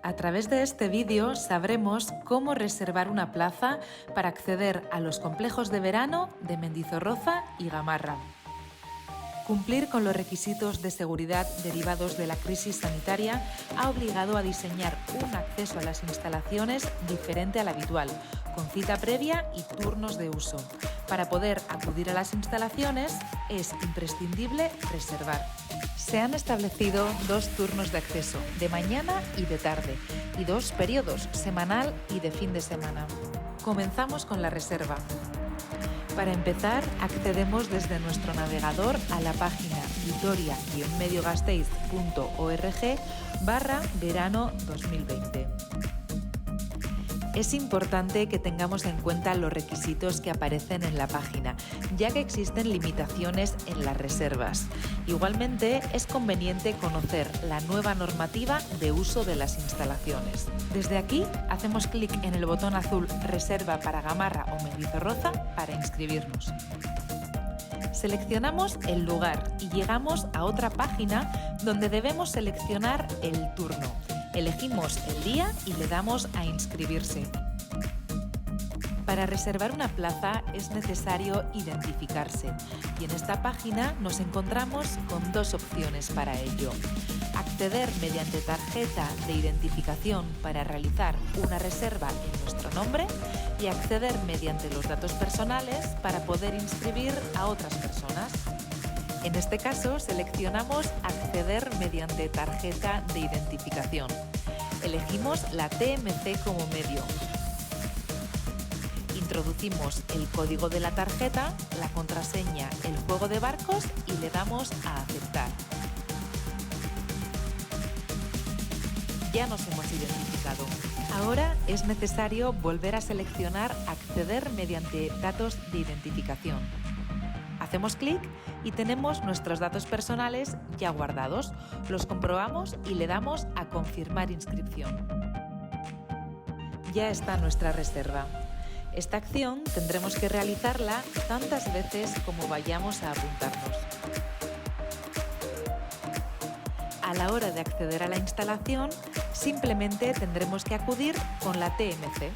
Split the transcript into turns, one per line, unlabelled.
A través de este vídeo sabremos cómo reservar una plaza para acceder a los complejos de verano de Mendizorroza y Gamarra. Cumplir con los requisitos de seguridad derivados de la crisis sanitaria ha obligado a diseñar un acceso a las instalaciones diferente al habitual, con cita previa y turnos de uso. Para poder acudir a las instalaciones es imprescindible reservar. Se han establecido 2 turnos de acceso, de mañana y de tarde, y 2 periodos, semanal y de fin de semana. Comenzamos con la reserva. Para empezar, accedemos desde nuestro navegador a la página vitoria-mediogasteiz.org/verano 2020. Es importante que tengamos en cuenta los requisitos que aparecen en la página, ya que existen limitaciones en las reservas. Igualmente, es conveniente conocer la nueva normativa de uso de las instalaciones. Desde aquí, hacemos clic en el botón azul Reserva para Gamarra o Mendizorroza para inscribirnos. Seleccionamos el lugar y llegamos a otra página donde debemos seleccionar el turno. Elegimos el día y le damos a inscribirse. Para reservar una plaza es necesario identificarse y en esta página nos encontramos con 2 opciones para ello. Acceder mediante tarjeta de identificación para realizar una reserva en nuestro nombre y acceder mediante los datos personales para poder inscribir a otras personas. En este caso, seleccionamos acceder mediante tarjeta de identificación. Elegimos la TMC como medio. Introducimos el código de la tarjeta, la contraseña, el juego de barcos y le damos a aceptar. Ya nos hemos identificado. Ahora es necesario volver a seleccionar acceder mediante datos de identificación. Hacemos clic y tenemos nuestros datos personales ya guardados. Los comprobamos y le damos a confirmar inscripción. Ya está nuestra reserva. Esta acción tendremos que realizarla tantas veces como vayamos a apuntarnos. A la hora de acceder a la instalación, simplemente tendremos que acudir con la TMC.